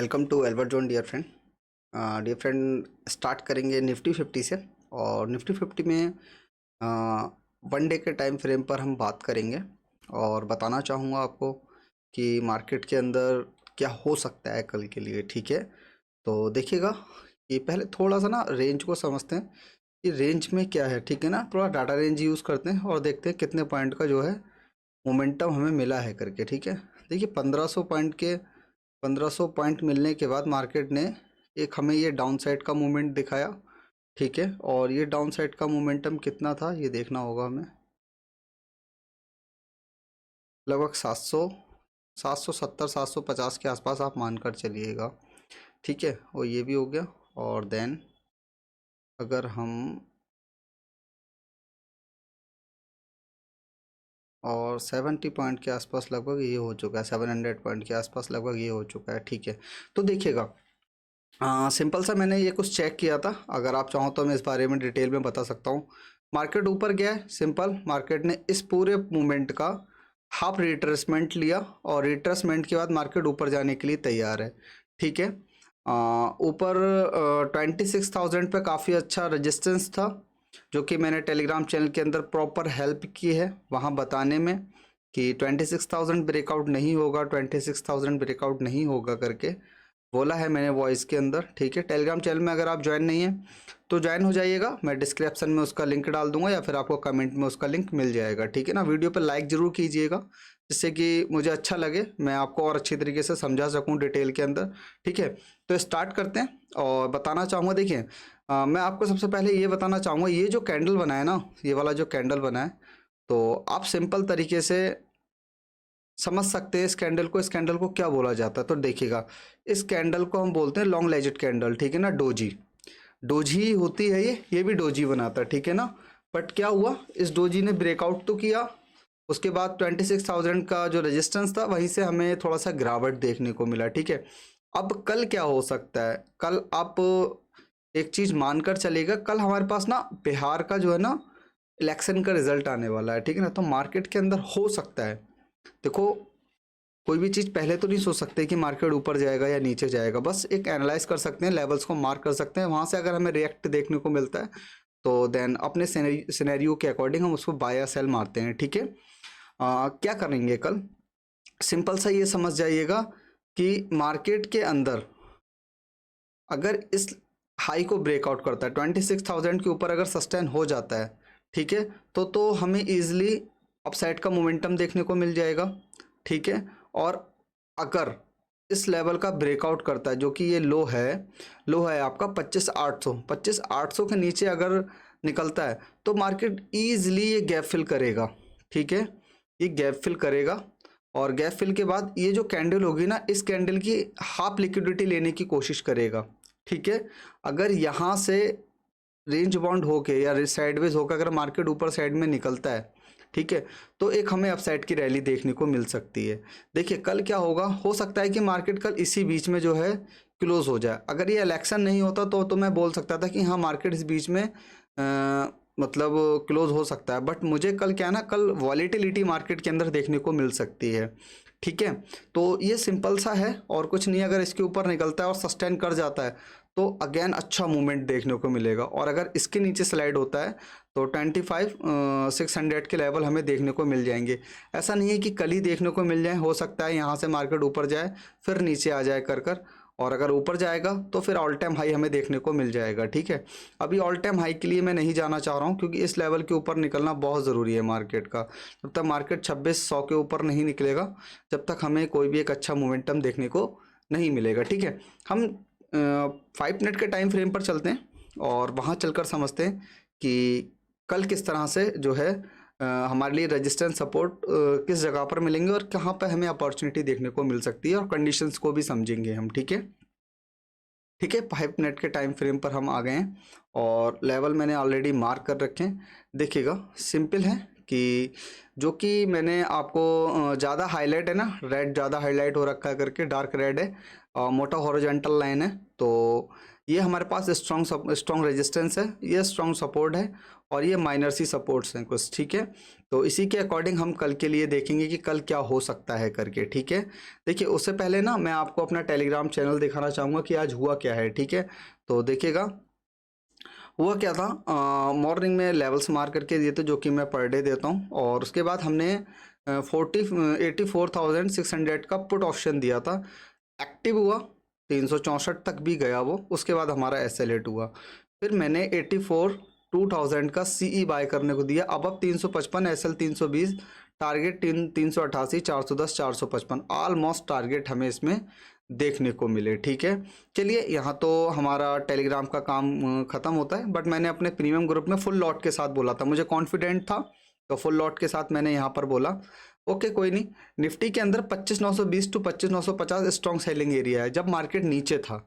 Welcome to Albert zone dear friend. Start करेंगे Nifty 50 से। और निफ्टी 50 में वन डे के टाइम फ्रेम पर हम बात करेंगे और बताना चाहूँगा आपको कि मार्केट के अंदर क्या हो सकता है कल के लिए। ठीक है, तो देखिएगा कि पहले थोड़ा सा ना रेंज को समझते हैं कि रेंज में क्या है। ठीक है ना, थोड़ा डाटा रेंज यूज़ करते हैं और देखते हैं कितने पॉइंट का जो है मोमेंटम हमें मिला है करके। ठीक है, देखिए 1500 पॉइंट मिलने के बाद मार्केट ने एक हमें ये डाउन साइड का मूवमेंट दिखाया। ठीक है, और ये डाउन साइड का मोमेंटम कितना था ये देखना होगा हमें, लगभग 770 750 के आसपास आप मानकर चलिएगा। ठीक है, और ये भी हो गया। और देन अगर हम और 70 पॉइंट के आसपास लगभग ये हो चुका है, 700 पॉइंट के आसपास लगभग ये हो चुका है। ठीक है, तो देखिएगा सिंपल सा मैंने ये कुछ चेक किया था, अगर आप चाहो तो मैं इस बारे में डिटेल में बता सकता हूँ। मार्केट ऊपर गया है, सिंपल मार्केट ने इस पूरे मूवमेंट का हाफ रिट्रेसमेंट लिया और रिट्रेसमेंट के बाद मार्केट ऊपर जाने के लिए तैयार है। ठीक है, ऊपर 26,000 पे काफ़ी अच्छा रेजिस्टेंस था, जो कि मैंने टेलीग्राम चैनल के अंदर प्रॉपर हेल्प की है वहाँ बताने में कि 26,000 ब्रेकआउट नहीं होगा, 26,000 ब्रेकआउट नहीं होगा करके बोला है मैंने वॉइस के अंदर। ठीक है, टेलीग्राम चैनल में अगर आप ज्वाइन नहीं हैं तो ज्वाइन हो जाइएगा, मैं डिस्क्रिप्शन में उसका लिंक डाल दूंगा या फिर आपको कमेंट में उसका लिंक मिल जाएगा। ठीक है ना, वीडियो पर लाइक ज़रूर कीजिएगा जिससे कि मुझे अच्छा लगे, मैं आपको और अच्छी तरीके से समझा सकूं डिटेल के अंदर। ठीक है, तो स्टार्ट करते हैं और बताना चाहूँगा। देखिए मैं आपको सबसे पहले ये बताना चाहूँगा, ये जो कैंडल बना है ना, ये वाला जो कैंडल बना है, तो आप सिंपल तरीके से समझ सकते हैं इस कैंडल को क्या बोला जाता है। तो देखिएगा, इस कैंडल को हम बोलते हैं लॉन्ग लेजेड कैंडल। ठीक है ना, डोजी डोजी होती है ये भी डोजी बनाता है। ठीक है ना, बट क्या हुआ, इस डोजी ने ब्रेकआउट तो किया, उसके बाद 26,000 का जो रेजिस्टेंस था वहीं से हमें थोड़ा सा गिरावट देखने को मिला। ठीक है, अब कल क्या हो सकता है, कल आप एक चीज़ मानकर चलेगा, कल हमारे पास ना बिहार का जो है ना इलेक्शन का रिजल्ट आने वाला है। ठीक है ना, तो मार्केट के अंदर हो सकता है, देखो कोई भी चीज़ पहले तो नहीं सोच सकते कि मार्केट ऊपर जाएगा या नीचे जाएगा, बस एक एनालाइज कर सकते हैं, लेवल्स को मार्क कर सकते हैं, वहाँ से अगर हमें रिएक्ट देखने को मिलता है तो देन अपने सिनेरियो के अकॉर्डिंग हम उसको बाय या सेल मारते हैं। ठीक है, क्या करेंगे कल, सिंपल सा ये समझ जाइएगा कि मार्केट के अंदर अगर इस हाई को ब्रेकआउट करता है 26,000 के ऊपर अगर सस्टेन हो जाता है, ठीक है, तो हमें ईजिली अपसाइड का मोमेंटम देखने को मिल जाएगा। ठीक है, और अगर इस लेवल का ब्रेकआउट करता है, जो कि ये लो है आपका 25,800 के नीचे अगर निकलता है तो मार्केट ईजिली ये गैप फिल करेगा। ठीक है, ये गैप फिल करेगा और गैप फिल के बाद ये जो कैंडल होगी ना, इस कैंडल की हाफ लिक्विडिटी लेने की कोशिश करेगा। ठीक है, अगर यहाँ से रेंज बाउंड होके या साइडवेज होकर अगर मार्केट ऊपर साइड में निकलता है, ठीक है, तो एक हमें अपसाइड की रैली देखने को मिल सकती है। देखिए कल क्या होगा, हो सकता है कि मार्केट कल इसी बीच में जो है क्लोज हो जाए। अगर ये इलेक्शन नहीं होता तो मैं बोल सकता था कि हाँ मार्केट इस बीच में मतलब क्लोज हो सकता है, बट मुझे कल क्या है ना, कल वॉलेटिलिटी मार्केट के अंदर देखने को मिल सकती है। ठीक है, तो ये सिंपल सा है और कुछ नहीं, अगर इसके ऊपर निकलता है और सस्टेन कर जाता है तो अगेन अच्छा मूवमेंट देखने को मिलेगा, और अगर इसके नीचे स्लाइड होता है तो 25,600 के लेवल हमें देखने को मिल जाएंगे। ऐसा नहीं है कि कल ही देखने को मिल जाए, हो सकता है यहाँ से मार्केट ऊपर जाए फिर नीचे आ जाए कर और अगर ऊपर जाएगा तो फिर ऑल टाइम हाई हमें देखने को मिल जाएगा। ठीक है, अभी ऑल टाइम हाई के लिए मैं नहीं जाना चाह रहा हूँ क्योंकि इस लेवल के ऊपर निकलना बहुत ज़रूरी है मार्केट का। जब तक मार्केट 2600 के ऊपर नहीं निकलेगा जब तक हमें कोई भी एक अच्छा मोमेंटम देखने को नहीं मिलेगा। ठीक है, हम 5 मिनट के टाइम फ्रेम पर चलते हैं और वहाँ चलकर समझते हैं कि कल किस तरह से जो है हमारे लिए रेजिस्टेंस सपोर्ट किस जगह पर मिलेंगे और कहाँ पर हमें अपॉर्चुनिटी देखने को मिल सकती है, और कंडीशंस को भी समझेंगे हम। ठीक है, ठीक है, 5 मिनट के टाइम फ्रेम पर हम आ गए हैं और लेवल मैंने ऑलरेडी मार्क कर रखे हैं। देखिएगा सिंपल है कि जो कि मैंने आपको ज़्यादा हाईलाइट है ना, रेड ज़्यादा हाईलाइट हो रखा है करके, डार्क रेड है, मोटा हॉरिजॉन्टल लाइन है, तो ये हमारे पास स्ट्रॉन्ग रेजिस्टेंस है, ये स्ट्रॉन्ग सपोर्ट है, और ये माइनर सी सपोर्ट्स हैं कुछ, ठीक है। तो इसी के अकॉर्डिंग हम कल के लिए देखेंगे कि कल क्या हो सकता है करके, ठीक है। देखिए उससे पहले ना मैं आपको अपना टेलीग्राम चैनल दिखाना चाहूँगा कि आज हुआ क्या है, ठीक है। तो देखिएगा हुआ क्या था, मॉर्निंग में लेवल्स मार करके दिए थे जो कि मैं पर डे देता हूँ, और उसके बाद हमने 84,600 का पुट ऑप्शन दिया था, एक्टिव हुआ 364 तक भी गया वो, उसके बाद हमारा एसएलएट हुआ। फिर मैंने 84,2000 का सीई बाय करने को दिया, अब 355, एसएल 320, टारगेट 388, 410, 455, ऑलमोस्ट टारगेट हमें इसमें देखने को मिले, ठीक है। चलिए यहाँ तो हमारा टेलीग्राम का काम ख़त्म होता है, बट मैंने अपने प्रीमियम ग्रुप में फुल लॉट के साथ बोला था, मुझे कॉन्फिडेंट था, तो फुल लॉट के साथ मैंने यहाँ पर बोला। ओके कोई नहीं, निफ्टी के अंदर 25,920 टू 25,950 स्ट्रॉन्ग सेलिंग एरिया है जब मार्केट नीचे था,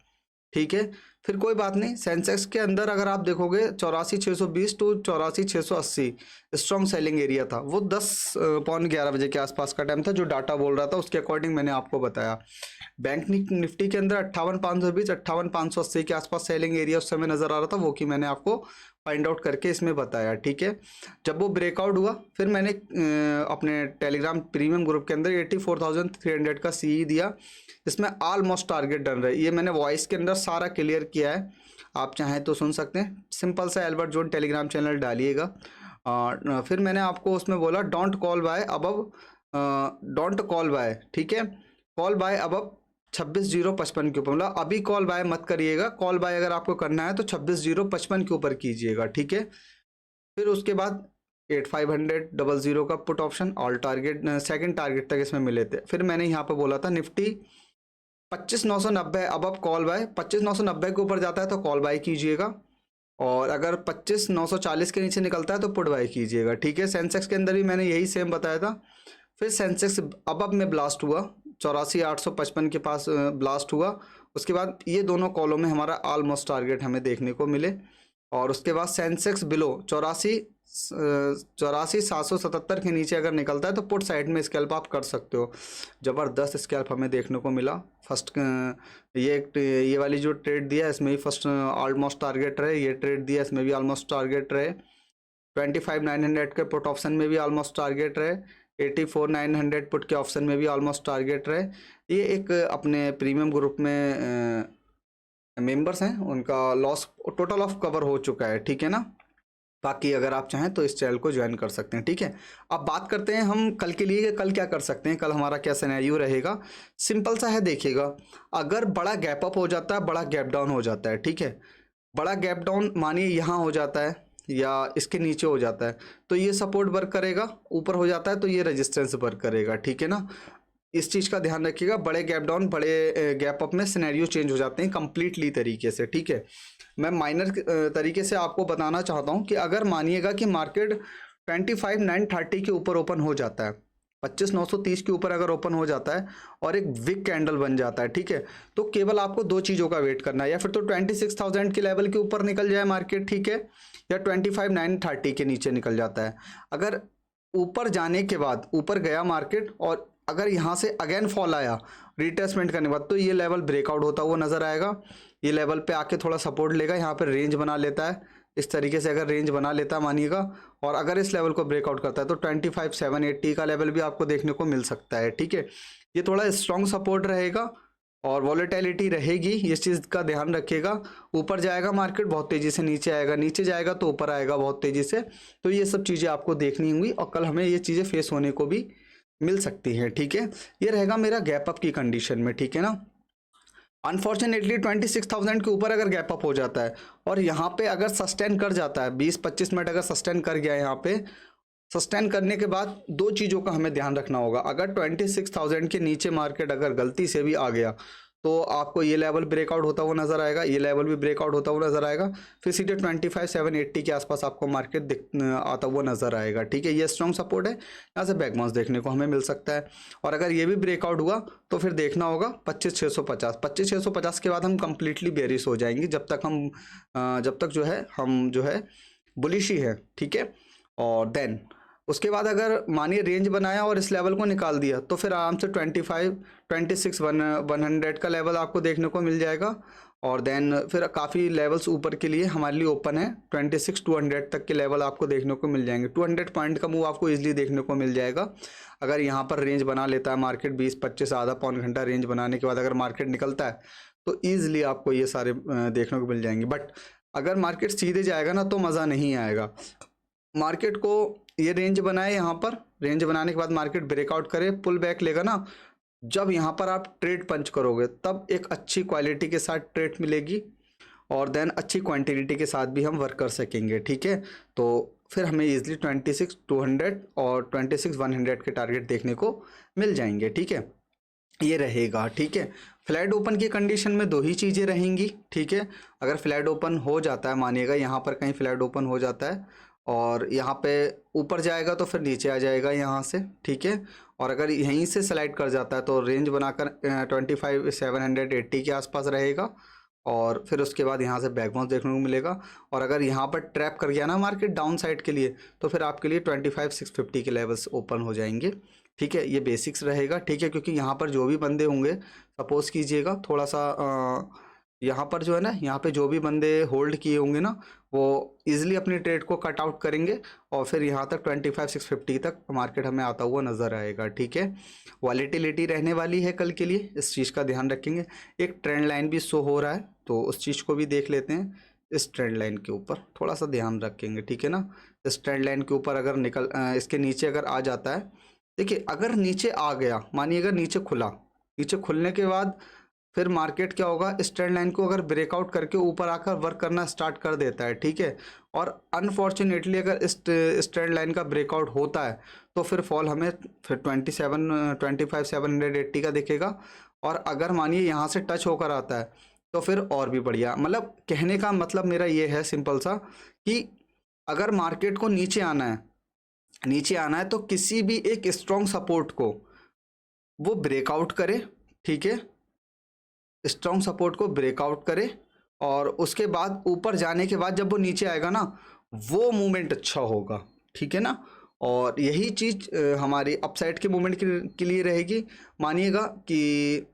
ठीक है। फिर कोई बात नहीं, सेंसेक्स के अंदर अगर आप देखोगे 84,620 टू 84,680 स्ट्रॉन्ग सेलिंग एरिया था, वो 10:11 बजे के आसपास का टाइम था, जो डाटा बोल रहा था उसके अकॉर्डिंग मैंने आपको बताया। बैंक निफ्टी के अंदर 58,520 58,580 के आसपास सेलिंग एरिया उस समय नज़र आ रहा था, वो कि मैंने आपको फाइंड आउट करके इसमें बताया, ठीक है। जब वो ब्रेकआउट हुआ फिर मैंने अपने टेलीग्राम प्रीमियम ग्रुप के अंदर 84,300 का सीई दिया, इसमें ऑलमोस्ट टारगेट डन रहा है, ये मैंने वॉइस के अंदर सारा क्लियर किया है, आप चाहें तो सुन सकते हैं। सिंपल सा एल्बर्ट जोन टेलीग्राम चैनल डालिएगा। फिर मैंने आपको उसमें बोला don't call buy above, don't call buy, ठीक है, कॉल बाय अबव 26,055 के ऊपर, मतलब अभी कॉल बाय मत करिएगा, कॉल बाय अगर आपको करना है तो 26,055 के ऊपर कीजिएगा, ठीक है। फिर उसके बाद 8500 का put option, all target second target तक इसमें मिले थे। फिर मैंने यहाँ पे बोला था निफ्टी 25,990 अब कॉल बाय, 25,990 के ऊपर जाता है तो कॉल बाय कीजिएगा, और अगर 25,940 के नीचे निकलता है तो पुट बाय कीजिएगा, ठीक है। सेंसेक्स के अंदर भी मैंने यही सेम बताया था। फिर सेंसेक्स अब में ब्लास्ट हुआ, 84,855 के पास ब्लास्ट हुआ, उसके बाद ये दोनों कॉलों में हमारा ऑलमोस्ट टारगेट हमें देखने को मिले, और उसके बाद सेंसेक्स बिलो 84,777 के नीचे अगर निकलता है तो पुट साइड में स्कैल्प आप कर सकते हो। ज़बरदस्त स्कैल्प हमें देखने को मिला। फर्स्ट ये वाली जो ट्रेड दिया इसमें भी फर्स्ट ऑलमोस्ट टारगेट रहे, ये ट्रेड दिया इसमें भी ऑलमोस्ट टारगेट रहे, 25,900 के पुट ऑप्शन में भी ऑलमोस्ट टारगेट रहे, 84,900 पुट के ऑप्शन में भी ऑलमोस्ट टारगेट रहे। ये एक अपने प्रीमियम ग्रुप में मेंबर्स हैं, उनका लॉस टोटल ऑफ कवर हो चुका है, ठीक है ना। बाकी अगर आप चाहें तो इस चैनल को ज्वाइन कर सकते हैं, ठीक है। अब बात करते हैं हम कल के लिए, कल क्या कर सकते हैं, कल हमारा क्या सिनेरियो रहेगा। सिंपल सा है, देखिएगा अगर बड़ा गैप अप हो जाता है, बड़ा गैप डाउन हो जाता है, ठीक है, बड़ा गैप डाउन मानिए यहाँ हो जाता है या इसके नीचे हो जाता है तो ये सपोर्ट वर्क करेगा, ऊपर हो जाता है तो ये रेजिस्टेंस वर्क करेगा, ठीक है ना। इस चीज़ का ध्यान रखिएगा, बड़े गैप डाउन बड़े गैप अप में सिनेरियो चेंज हो जाते हैं कंप्लीटली तरीके से, ठीक है। मैं माइनर तरीके से आपको बताना चाहता हूं कि अगर मानिएगा कि मार्केट 25,930 के ऊपर ओपन हो जाता है, 25,930 के ऊपर अगर ओपन हो जाता है और एक विक कैंडल बन जाता है, ठीक है, तो केवल आपको दो चीज़ों का वेट करना है, या फिर तो 26,000 के लेवल के ऊपर निकल जाए मार्केट, ठीक है, या 25,930 के नीचे निकल जाता है। अगर ऊपर जाने के बाद ऊपर गया मार्केट और अगर यहाँ से अगेन फॉल आया रिट्रेसमेंट करने के बाद, तो ये लेवल ब्रेकआउट होता हुआ नज़र आएगा, ये लेवल पे आके थोड़ा सपोर्ट लेगा, यहाँ पर रेंज बना लेता है, इस तरीके से अगर रेंज बना लेता है मानिएगा, और अगर इस लेवल को ब्रेकआउट करता है तो 25,780 का लेवल भी आपको देखने को मिल सकता है, ठीक है। ये थोड़ा स्ट्रॉन्ग सपोर्ट रहेगा और वॉलेटिलिटी रहेगी, इस चीज़ का ध्यान रखिएगा। ऊपर जाएगा मार्केट बहुत तेज़ी से, नीचे आएगा, नीचे जाएगा तो ऊपर आएगा बहुत तेज़ी से, तो ये सब चीज़ें आपको देखनी होंगी और कल हमें ये चीज़ें फेस होने को भी मिल सकती हैं, ठीक है। ये रहेगा मेरा गैप अप की कंडीशन में, ठीक है ना। अनफॉर्चुनेटली 26,000 के ऊपर अगर गैप अप हो जाता है और यहाँ पे अगर सस्टेन कर जाता है 20-25 मिनट अगर सस्टेन कर गया है, यहाँ पे सस्टेन करने के बाद दो चीज़ों का हमें ध्यान रखना होगा। अगर 26,000 के नीचे मार्केट अगर गलती से भी आ गया तो आपको ये लेवल ब्रेकआउट होता हुआ नजर आएगा, ये लेवल भी ब्रेकआउट होता हुआ नजर आएगा, फिर सीधे 25,780 के आसपास आपको मार्केट आता हुआ नजर आएगा, ठीक है। ये स्ट्रॉन्ग सपोर्ट है, यहाँ से बैक बाउंस देखने को हमें मिल सकता है, और अगर ये भी ब्रेकआउट हुआ तो फिर देखना होगा 25,650 के बाद हम कंप्लीटली बेरिश हो जाएंगे, जब तक जो है बुलिश ही है, ठीक है। और देन उसके बाद अगर मानिए रेंज बनाया और इस लेवल को निकाल दिया तो फिर आराम से 26,100 का लेवल आपको देखने को मिल जाएगा, और देन फिर काफ़ी लेवल्स ऊपर के लिए हमारे लिए ओपन है। 26,200 तक के लेवल आपको देखने को मिल जाएंगे। 200 पॉइंट का मूव आपको इजीली देखने को मिल जाएगा। अगर यहाँ पर रेंज बना लेता है मार्केट 20-25 आधा पौन घंटा रेंज बनाने के बाद अगर मार्केट निकलता है तो ईजिली आपको ये सारे देखने को मिल जाएंगे। बट अगर मार्केट सीधे जाएगा ना तो मज़ा नहीं आएगा। मार्केट को ये रेंज बनाए, यहाँ पर रेंज बनाने के बाद मार्केट ब्रेकआउट करे, पुल बैक लेगा ना, जब यहाँ पर आप ट्रेड पंच करोगे तब एक अच्छी क्वालिटी के साथ ट्रेड मिलेगी और देन अच्छी क्वांटिटी के साथ भी हम वर्क कर सकेंगे। ठीक है, तो फिर हमें इजीली 26,200 और 26,100 के टारगेट देखने को मिल जाएंगे। ठीक है, ये रहेगा। ठीक है, फ्लैट ओपन की कंडीशन में दो ही चीज़ें रहेंगी। ठीक है, अगर फ्लैट ओपन हो जाता है, मानिएगा यहाँ पर कहीं फ्लैट ओपन हो जाता है और यहाँ पे ऊपर जाएगा तो फिर नीचे आ जाएगा यहाँ से। ठीक है, और अगर यहीं से स्लाइड कर जाता है तो रेंज बनाकर 25,780 के आसपास रहेगा और फिर उसके बाद यहाँ से बैक बाउंस देखने को मिलेगा। और अगर यहाँ पर ट्रैप कर गया ना मार्केट डाउन साइड के लिए तो फिर आपके लिए 25,650 के लेवल्स ओपन हो जाएंगे। ठीक है, ये बेसिक्स रहेगा। ठीक है, क्योंकि यहाँ पर जो भी बंदे होंगे, सपोज कीजिएगा थोड़ा सा यहाँ पर जो है ना, यहाँ पे जो भी बंदे होल्ड किए होंगे ना वो इजीली अपनी ट्रेड को कट आउट करेंगे और फिर यहाँ तक 25,650 तक मार्केट हमें आता हुआ नज़र आएगा। ठीक है, वॉलेटिलिटी रहने वाली है कल के लिए, इस चीज़ का ध्यान रखेंगे। एक ट्रेंड लाइन भी शो हो रहा है तो उस चीज़ को भी देख लेते हैं। इस ट्रेंड लाइन के ऊपर थोड़ा सा ध्यान रखेंगे। ठीक है ना, इस ट्रेंड लाइन के ऊपर अगर इसके नीचे अगर आ जाता है, देखिए अगर नीचे आ गया, मानिए अगर नीचे खुला, नीचे खुलने के बाद फिर मार्केट क्या होगा, इस ट्रेंड लाइन को अगर ब्रेकआउट करके ऊपर आकर वर्क करना स्टार्ट कर देता है। ठीक है, और अनफॉर्चुनेटली अगर इस ट्रेंड लाइन का ब्रेकआउट होता है तो फिर फॉल हमें फिर 25,780 का दिखेगा। और अगर मानिए यहाँ से टच होकर आता है तो फिर और भी बढ़िया। मतलब कहने का मतलब मेरा ये है सिंपल सा कि अगर मार्केट को नीचे आना है तो किसी भी एक स्ट्रॉन्ग सपोर्ट को वो ब्रेकआउट करे। ठीक है, स्ट्रॉन्ग सपोर्ट को ब्रेकआउट करे और उसके बाद ऊपर जाने के बाद जब वो नीचे आएगा ना वो मूवमेंट अच्छा होगा। ठीक है ना, और यही चीज़ हमारी अपसाइड के मूवमेंट के लिए रहेगी। मानिएगा कि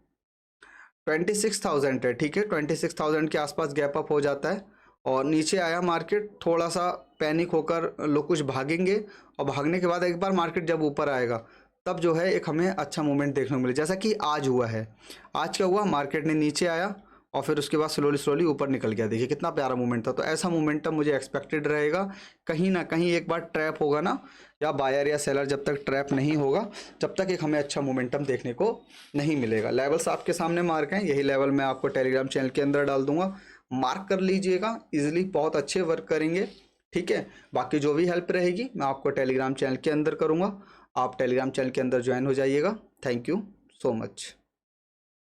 26,000 है। ठीक है, 26,000 के आसपास गैप अप हो जाता है और नीचे आया मार्केट, थोड़ा सा पैनिक होकर लोग कुछ भागेंगे और भागने के बाद एक बार मार्केट जब ऊपर आएगा तब जो है एक हमें अच्छा मूवमेंट देखने को मिले, जैसा कि आज हुआ है। आज क्या हुआ, मार्केट ने नीचे आया और फिर उसके बाद स्लोली ऊपर निकल गया। देखिए कितना प्यारा मूवमेंट था। तो ऐसा मूवमेंटम मुझे एक्सपेक्टेड रहेगा। कहीं ना कहीं एक बार ट्रैप होगा ना, या बायर या सेलर जब तक ट्रैप नहीं होगा जब तक एक हमें अच्छा मोमेंटम देखने को नहीं मिलेगा। लेवल्स आपके सामने मार्क हैं, यही लेवल मैं आपको टेलीग्राम चैनल के अंदर डाल दूंगा, मार्क कर लीजिएगा, इजीली बहुत अच्छे वर्क करेंगे। ठीक है, बाकी जो भी हेल्प रहेगी मैं आपको टेलीग्राम चैनल के अंदर करूँगा, आप टेलीग्राम चैनल के अंदर ज्वाइन हो जाइएगा। Thank you so much.